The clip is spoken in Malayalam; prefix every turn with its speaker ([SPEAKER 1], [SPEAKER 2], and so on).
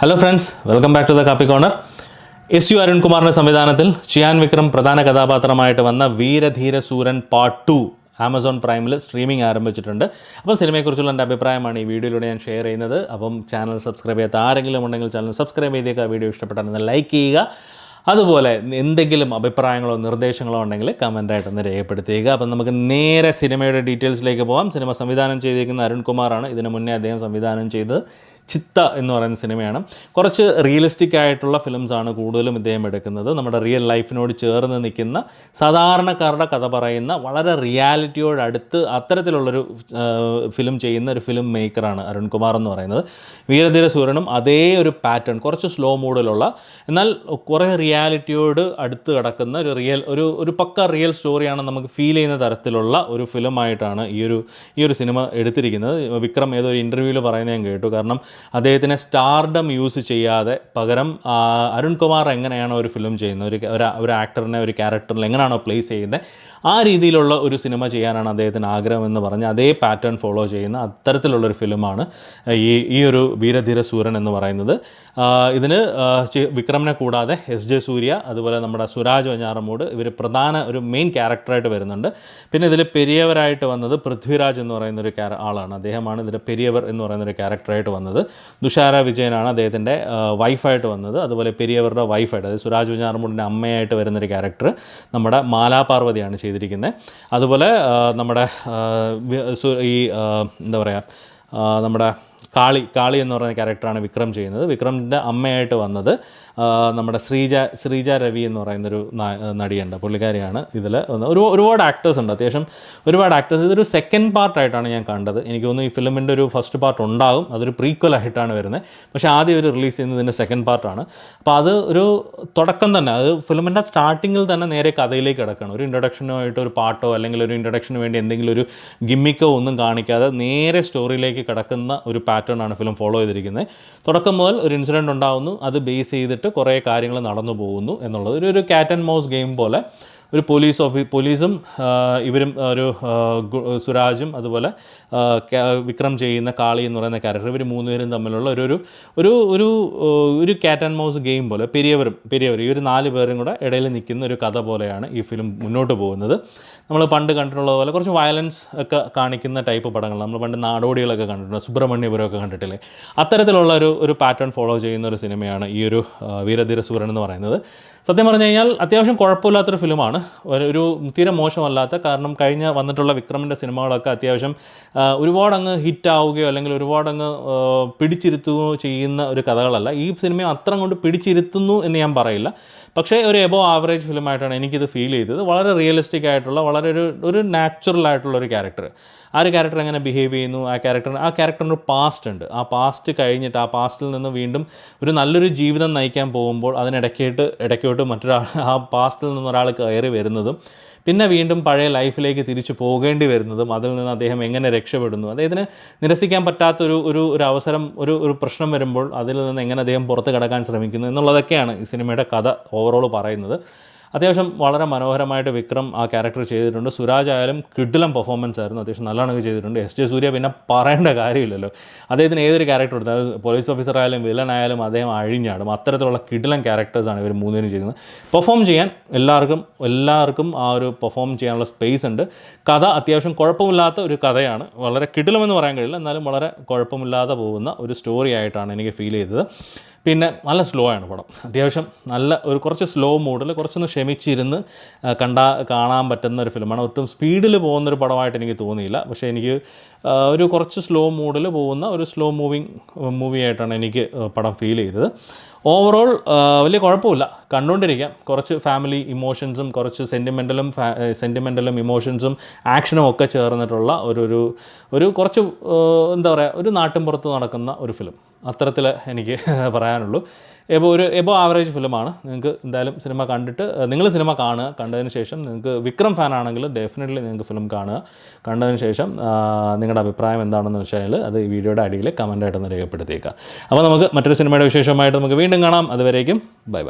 [SPEAKER 1] Hello friends, welcome back to the Kappi corner. S അരുൺകുമാറിൻ്റെ സംവിധാനത്തിൽ ചിയാൻ വിക്രം പ്രധാന കഥാപാത്രമായിട്ട് വന്ന വീരധീര സൂരൻ പാർട്ട് 2 ആമസോൺ പ്രൈമിൽ സ്ട്രീമിംഗ് ആരംഭിച്ചിട്ടുണ്ട്. അപ്പം സിനിമയെക്കുറിച്ചുള്ള എൻ്റെ അഭിപ്രായമാണ് ഈ വീഡിയോയിലൂടെ ഞാൻ ഷെയർ ചെയ്യുന്നത്. അപ്പം ചാനൽ സബ്സ്ക്രൈബ് ചെയ്യാത്ത ആരെങ്കിലും ഉണ്ടെങ്കിൽ ചാനൽ സബ്സ്ക്രൈബ് ചെയ്തേക്കുക. വീഡിയോ ഇഷ്ടപ്പെട്ടാൽ ലൈക്ക് ചെയ്യുക. അതുപോലെ എന്തെങ്കിലും അഭിപ്രായങ്ങളോ നിർദ്ദേശങ്ങളോ ഉണ്ടെങ്കിൽ കമൻറ്റായിട്ടൊന്ന് രേഖപ്പെടുത്തുക. അപ്പം നമുക്ക് നേരെ സിനിമയുടെ ഡീറ്റെയിൽസിലേക്ക് പോകാം. സിനിമ സംവിധാനം ചെയ്തിരിക്കുന്ന അരുൺകുമാറാണ്. ഇതിനു മുന്നേ അദ്ദേഹം സംവിധാനം ചെയ്തത് ചിത്ത എന്ന് പറയുന്ന സിനിമയാണ്. കുറച്ച് റിയലിസ്റ്റിക് ആയിട്ടുള്ള ഫിലിംസാണ് കൂടുതലും ഇദ്ദേഹം എടുക്കുന്നത്. നമ്മുടെ റിയൽ ലൈഫിനോട് ചേർന്ന് നിൽക്കുന്ന സാധാരണക്കാരുടെ കഥ പറയുന്ന വളരെ റിയാലിറ്റിയോടടുത്ത് അത്തരത്തിലുള്ളൊരു ഫിലിം ചെയ്യുന്ന ഒരു ഫിലിം മേക്കറാണ് അരുൺകുമാർ എന്ന് പറയുന്നത്. വീരധീര സൂരനും അതേ ഒരു പാറ്റേൺ, കുറച്ച് സ്ലോ മൂഡിലുള്ള എന്നാൽ കുറേ റിയാലിറ്റിയോട് അടുത്ത് കിടക്കുന്ന ഒരു പക്ക റിയൽ സ്റ്റോറിയാണ് നമുക്ക് ഫീൽ ചെയ്യുന്ന തരത്തിലുള്ള ഒരു ഫിലിമായിട്ടാണ് ഈ ഒരു സിനിമ എടുത്തിരിക്കുന്നത്. വിക്രം ഏതൊരു ഇൻ്റർവ്യൂവിൽ പറയുന്നത് ഞാൻ കേട്ടു. കാരണം അദ്ദേഹത്തിനെ സ്റ്റാർഡം യൂസ് ചെയ്യാതെ പകരം അരുൺകുമാർ എങ്ങനെയാണോ ഒരു ഫിലിം ചെയ്യുന്നത്, ഒരു ആക്ടറിനെ ഒരു ക്യാരക്ടറിൽ എങ്ങനെയാണോ പ്ലേസ് ചെയ്യുന്നത്, ആ രീതിയിലുള്ള ഒരു സിനിമ ചെയ്യാനാണ് അദ്ദേഹത്തിന് ആഗ്രഹം എന്ന് പറഞ്ഞ് അതേ പാറ്റേൺ ഫോളോ ചെയ്യുന്ന അത്തരത്തിലുള്ളൊരു ഫിലിമാണ് ഈ ഒരു വീരധീര സൂരൻ എന്ന് പറയുന്നത്. ഇതിന് വിക്രമിനെ കൂടാതെ എസ് ജെ സൂര്യ, അതുപോലെ നമ്മുടെ സുരാജ് വെഞ്ഞാറമൂട്, ഇവർ പ്രധാന ഒരു മെയിൻ ക്യാരക്ടറായിട്ട് വരുന്നുണ്ട്. പിന്നെ ഇതിൽ പെരിയവരായിട്ട് വന്നത് പൃഥ്വിരാജ് എന്ന് പറയുന്നൊരു ആളാണ്. അദ്ദേഹമാണ് ഇതിൽ പെരിയവർ എന്ന് പറയുന്നൊരു ക്യാരക്ടറായിട്ട് വന്നത്. തുഷാര വിജയനാണ് അദ്ദേഹത്തിൻ്റെ വൈഫായിട്ട് വന്നത്. അതുപോലെ പെരിയവരുടെ വൈഫായിട്ട്, അതായത് സുരാജ് വെഞ്ഞാറമൂടിൻ്റെ അമ്മയായിട്ട് വരുന്നൊരു ക്യാരക്ടർ നമ്മുടെ മാലാപാർവതിയാണ് ചെയ്തിരിക്കുന്നത്. അതുപോലെ നമ്മുടെ എന്താ പറയുക, നമ്മുടെ കാളി എന്ന് പറയുന്ന ക്യാരക്ടറാണ് വിക്രം ചെയ്യുന്നത്. വിക്രമിൻ്റെ അമ്മയായിട്ട് വന്നത് നമ്മുടെ ശ്രീജ രവി എന്ന് പറയുന്നൊരു നടിയുണ്ട്, പുള്ളിക്കാരിയാണ്. ഇതിൽ ഒരുപാട് ആക്ടേഴ്സ് ഉണ്ട്, അത്യാവശ്യം ഒരുപാട് ആക്ടേഴ്സ്. ഇതൊരു സെക്കൻഡ് പാർട്ടായിട്ടാണ് ഞാൻ കണ്ടത്. എനിക്ക് തോന്നുന്നു ഈ ഫിലിമിൻ്റെ ഒരു ഫസ്റ്റ് പാർട്ട് ഉണ്ടാകും, അതൊരു പ്രീക്വൽ ആയിട്ടാണ് വരുന്നത്. പക്ഷേ ആദ്യം ഒരു റിലീസ് ചെയ്യുന്നതിൻ്റെ സെക്കൻഡ് പാർട്ടാണ്. അപ്പോൾ അത് ഒരു തുടക്കം തന്നെ, അത് ഫിലിമിൻ്റെ സ്റ്റാർട്ടിങ്ങിൽ തന്നെ നേരെ കഥയിലേക്ക് കിടക്കണം. ഒരു ഇൻട്രൊഡക്ഷനുമായിട്ട് ഒരു പാട്ടോ അല്ലെങ്കിൽ ഒരു ഇൻട്രൊഡക്ഷന് വേണ്ടി എന്തെങ്കിലും ഒരു ഗിമ്മിക്കോ ഒന്നും കാണിക്കാതെ നേരെ സ്റ്റോറിയിലേക്ക് കിടക്കുന്ന ഒരു പാറ്റേണാണ് ഫിലിം ഫോളോ ചെയ്തിരിക്കുന്നത്. തുടക്കം മുതൽ ഒരു ഇൻസിഡൻറ്റ് ഉണ്ടാകുന്നു, അത് ബേസ് ചെയ്തിട്ട് കുറേ കാര്യങ്ങൾ നടന്നു പോകുന്നു എന്നുള്ളത് ഒരു ക്യാറ്റ് ആൻഡ് മൗസ് ഗെയിം പോലെ. ഒരു പോലീസും ഇവരും ഒരു സുരാജും അതുപോലെ വിക്രം ചെയ്യുന്ന കാളി എന്ന് പറയുന്ന ക്യാരക്ടർ, ഇവർ മൂന്നുപേരും തമ്മിലുള്ള ഒരു ക്യാറ്റ് ആൻഡ് മൗസ് ഗെയിം പോലെ പെരിയവർ ഈ ഒരു 4 പേരും കൂടെ ഇടയിൽ നിൽക്കുന്ന ഒരു കഥ പോലെയാണ് ഈ ഫിലിം മുന്നോട്ട് പോകുന്നത്. നമ്മൾ പണ്ട് കണ്ടിട്ടുള്ളത് പോലെ കുറച്ച് വയലൻസ് ഒക്കെ കാണിക്കുന്ന ടൈപ്പ് പടങ്ങൾ നമ്മൾ പണ്ട് നാടോടികളൊക്കെ കണ്ടിട്ടുണ്ട്, സുബ്രഹ്മണ്യപുരമൊക്കെ കണ്ടിട്ടില്ലേ, അത്തരത്തിലുള്ള ഒരു പാറ്റേൺ ഫോളോ ചെയ്യുന്ന ഒരു സിനിമയാണ് ഈ ഒരു വീരധീര സൂരൻ എന്ന് പറയുന്നത്. സത്യം പറഞ്ഞു കഴിഞ്ഞാൽ അത്യാവശ്യം കുഴപ്പമില്ലാത്തൊരു ഫിലിമാണ്, ഒരു തീരെ മോശമല്ലാത്ത. കാരണം കഴിഞ്ഞ വന്നിട്ടുള്ള വിക്രമിൻ്റെ സിനിമകളൊക്കെ അത്യാവശ്യം ഒരുപാടങ്ങ് ഹിറ്റാവുകയോ അല്ലെങ്കിൽ ഒരുപാടങ്ങ് പിടിച്ചിരുത്തുകയോ ചെയ്യുന്ന ഒരു കഥകളല്ല. ഈ സിനിമ അത്ര കൊണ്ട് പിടിച്ചിരുത്തുന്നു എന്ന് ഞാൻ പറയില്ല, പക്ഷേ ഒരു എബോ ആവറേജ് ഫിലിമായിട്ടാണ് എനിക്കിത് ഫീൽ ചെയ്തത്. വളരെ റിയലിസ്റ്റിക് ആയിട്ടുള്ള, വളരെ ഒരു നാച്ചുറൽ ആയിട്ടുള്ള ഒരു ക്യാരക്ടർ. ആ ഒരു ക്യാരക്ടർ എങ്ങനെ ബിഹേവ് ചെയ്യുന്നു, ആ ക്യാരക്ടറിന് പാസ്റ്റ് ഉണ്ട്. ആ പാസ്റ്റ് കഴിഞ്ഞിട്ട് ആ പാസ്റ്റിൽ നിന്ന് വീണ്ടും ഒരു നല്ലൊരു ജീവിതം നയിക്കാൻ പോകുമ്പോൾ ഇടയ്ക്കോട്ട് മറ്റൊരാൾ, ആ പാസ്റ്റിൽ നിന്ന് ഒരാൾ കയറി വരുന്നതും പിന്നെ വീണ്ടും പഴയ ലൈഫിലേക്ക് തിരിച്ചു പോകേണ്ടി വരുന്നതും അതിൽ നിന്ന് അദ്ദേഹം എങ്ങനെ രക്ഷപ്പെടുന്നു, അദ്ദേഹത്തിന് നിരസിക്കാൻ പറ്റാത്തൊരു അവസരം, ഒരു പ്രശ്നം വരുമ്പോൾ അതിൽ നിന്ന് എങ്ങനെ അദ്ദേഹം പുറത്ത് കടക്കാൻ ശ്രമിക്കുന്നു എന്നുള്ളതൊക്കെയാണ് ഈ സിനിമയുടെ കഥ ഓവറോൾ പറയുന്നത്. അത്യാവശ്യം വളരെ മനോഹരമായിട്ട് വിക്രം ആ ക്യാരക്ടർ ചെയ്തിട്ടുണ്ട്. സുരാജ് ആയാലും കിടിലം പെർഫോമൻസ് ആയിരുന്നു, അത്യാവശ്യം നല്ലോണം ചെയ്തിട്ടുണ്ട്. എസ് ജെ സൂര്യ പിന്നെ പറയേണ്ട കാര്യമില്ലല്ലോ, അദ്ദേഹത്തിന് ഏതൊരു ക്യാരക്ടർ എടുത്താൽ, പോലീസ് ഓഫീസർ ആയാലും വില്ലൻ ആയാലും അദ്ദേഹം അഴിഞ്ഞാടും. അത്തരത്തിലുള്ള കിടിലം ക്യാരക്ടേഴ്സാണ് ഇവർ മൂന്നുപേരും ചെയ്യുന്നത്. പെർഫോം ചെയ്യാൻ എല്ലാവർക്കും ആ ഒരു പെർഫോം ചെയ്യാനുള്ള സ്പേസ് ഉണ്ട്. കഥ അത്യാവശ്യം കുഴപ്പമില്ലാത്ത ഒരു കഥയാണ്, വളരെ കിടിലമെന്ന് പറയാൻ കഴിയില്ല, എന്നാലും വളരെ കുഴപ്പമില്ലാതെ പോകുന്ന ഒരു സ്റ്റോറി ആയിട്ടാണ് എനിക്ക് ഫീൽ ചെയ്തത്. പിന്നെ നല്ല സ്ലോ ആണ് പടം, അത്യാവശ്യം നല്ല കുറച്ച് സ്ലോ മൂഡിൽ കുറച്ചൊന്ന് ക്ഷമിച്ചിരുന്ന് കാണാൻ പറ്റുന്ന ഒരു ഫിലിമാണ്. ഒട്ടും സ്പീഡിൽ പോകുന്നൊരു പടമായിട്ട് എനിക്ക് തോന്നിയില്ല, പക്ഷേ എനിക്ക് ഒരു കുറച്ച് സ്ലോ മൂഡിൽ പോകുന്ന ഒരു സ്ലോ മൂവി ആയിട്ടാണ് എനിക്ക് പടം ഫീൽ ചെയ്തത്. ഓവറോൾ വലിയ കുഴപ്പമില്ല, കണ്ടുകൊണ്ടിരിക്കാം. കുറച്ച് ഫാമിലി ഇമോഷൻസും കുറച്ച് സെൻറ്റിമെൻ്റലും ഇമോഷൻസും ആക്ഷനും ഒക്കെ ചേർന്നിട്ടുള്ള ഒരു കുറച്ച് എന്താ പറയുക, ഒരു നാട്ടിൻപുറത്ത് നടക്കുന്ന ഒരു ഫിലിം, അത്തരത്തിൽ എനിക്ക് പറയാനുള്ളൂ. എബോ ആവറേജ് ഫിലിമാണ്. നിങ്ങൾക്ക് എന്തായാലും സിനിമ കണ്ടിട്ട് നിങ്ങൾ സിനിമ കാണുക. കണ്ടതിന് ശേഷം നിങ്ങൾക്ക് വിക്രം ഫാൻ ആണെങ്കിൽ ഡെഫിനറ്റ്ലി നിങ്ങൾക്ക് ഫിലിം കാണുക. കണ്ടതിന് ശേഷം നിങ്ങളുടെ അഭിപ്രായം എന്താണെന്ന് വെച്ചാൽ അത് ഈ വീഡിയോയുടെ അടിയിൽ കമൻറ്റായിട്ടൊന്ന് രേഖപ്പെടുത്തിയേക്കാം. അപ്പോൾ നമുക്ക് മറ്റൊരു സിനിമയുടെ വിശേഷമായിട്ട് നമുക്ക് വീണ്ടും കാണാം. അതുവരേക്കും ബൈ.